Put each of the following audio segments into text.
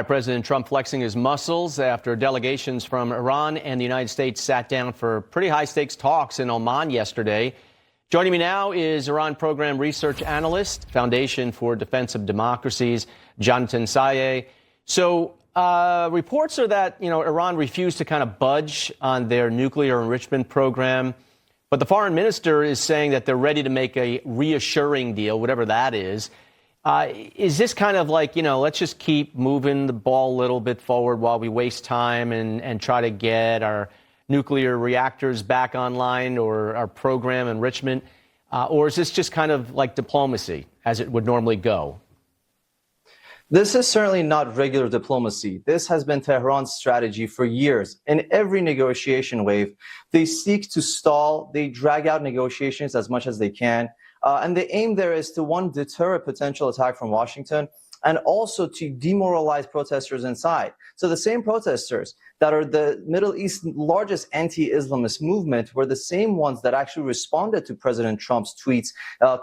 President Trump flexing his muscles after delegations from Iran and the United States sat down for pretty high-stakes talks in Oman yesterday. Joining me now is Iran program research analyst, Foundation for Defense of Democracies, Janatan Sayeh. So reports are that, Iran refused to kind of budge on their nuclear enrichment program. But the foreign minister is saying that they're ready to make a reassuring deal, whatever that is. Is this kind of like, let's just keep moving the ball a little bit forward while we waste time and try to get our nuclear reactors back online or our program enrichment? Or is this just kind of like diplomacy as it would normally go? This is certainly not regular diplomacy. This has been Tehran's strategy for years. In every negotiation wave, they seek to stall, they drag out negotiations as much as they can. And the aim there is to, one, deter a potential attack from Washington, and also to demoralize protesters inside. So the same protesters that are the Middle East's largest anti-Islamist movement were the same ones that actually responded to President Trump's tweets,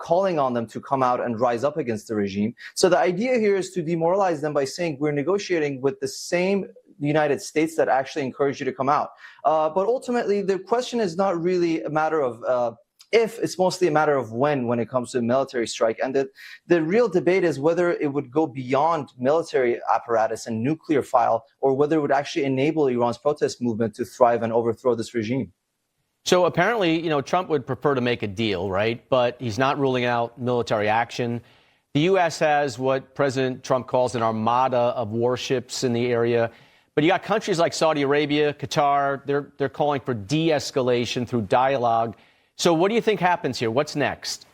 calling on them to come out and rise up against the regime. So the idea here is to demoralize them by saying we're negotiating with the same United States that actually encouraged you to come out. But ultimately, the question is not really a matter of if, it's mostly a matter of when it comes to a military strike. And the real debate is whether it would go beyond military apparatus and nuclear file, or whether it would actually enable Iran's protest movement to thrive and overthrow this regime. So apparently, Trump would prefer to make a deal, right? But he's not ruling out military action. The U.S. has what President Trump calls an armada of warships in the area. But you got countries like Saudi Arabia, Qatar, they're calling for de-escalation through dialogue. So what do you think happens here? What's next?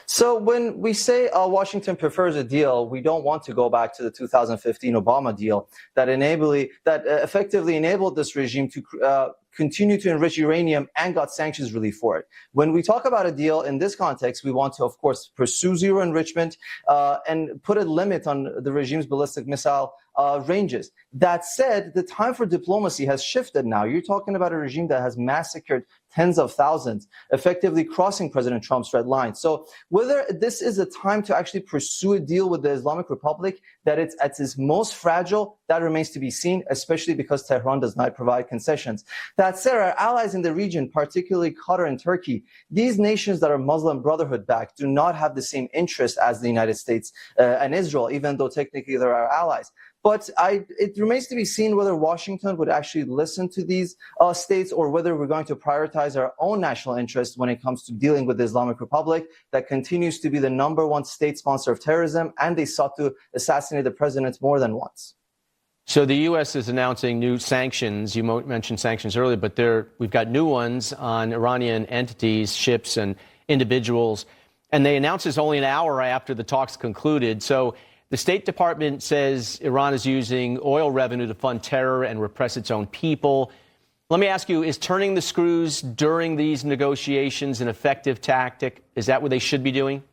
So when we say Washington prefers a deal, we don't want to go back to the 2015 Obama deal that effectively enabled this regime to continue to enrich uranium and got sanctions relief for it. When we talk about a deal in this context, we want to, of course, pursue zero enrichment and put a limit on the regime's ballistic missile ranges. That said, the time for diplomacy has shifted now. You're talking about a regime that has massacred tens of thousands, effectively crossing President Trump's red line. So whether this is a time to actually pursue a deal with the Islamic Republic, that it's at its most fragile, that remains to be seen, especially because Tehran does not provide concessions. That said, our allies in the region, particularly Qatar and Turkey, these nations that are Muslim Brotherhood backed, do not have the same interest as the United States and Israel, even though technically they're our allies. But it remains to be seen whether Washington would actually listen to these states, or whether we're going to prioritize our own national interest when it comes to dealing with the Islamic Republic that continues to be the ¡1 state sponsor of terrorism, and they sought to assassinate the president more than once. So the U.S. is announcing new sanctions. You mentioned sanctions earlier, but we've got new ones on Iranian entities, ships, and individuals. And they announced this only an hour after the talks concluded. So the State Department says Iran is using oil revenue to fund terror and repress its own people. Let me ask you, is turning the screws during these negotiations an effective tactic? Is that what they should be doing?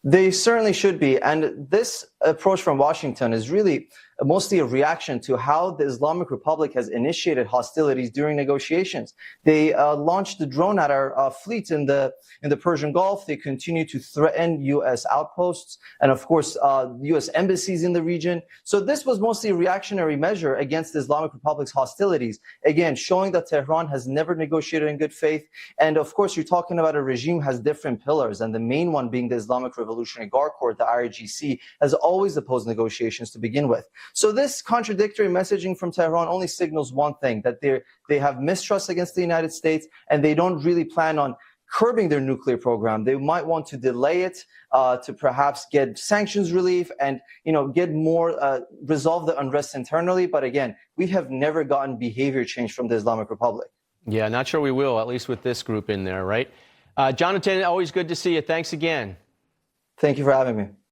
They certainly should be. And this approach from Washington is really mostly a reaction to how the Islamic Republic has initiated hostilities during negotiations. They launched the drone at our fleet in the Persian Gulf. They continue to threaten U.S. outposts and, of course, U.S. embassies in the region. So this was mostly a reactionary measure against the Islamic Republic's hostilities, again, showing that Tehran has never negotiated in good faith. And, of course, you're talking about a regime has different pillars, and the main one being the Islamic Revolutionary Guard Corps, the IRGC, has always opposed negotiations to begin with. So this contradictory messaging from Tehran only signals one thing, that they have mistrust against the United States, and they don't really plan on curbing their nuclear program. They might want to delay it to perhaps get sanctions relief and, get more, resolve the unrest internally. But again, we have never gotten behavior change from the Islamic Republic. Yeah, not sure we will, at least with this group in there, right? Jonathan, always good to see you. Thanks again. Thank you for having me.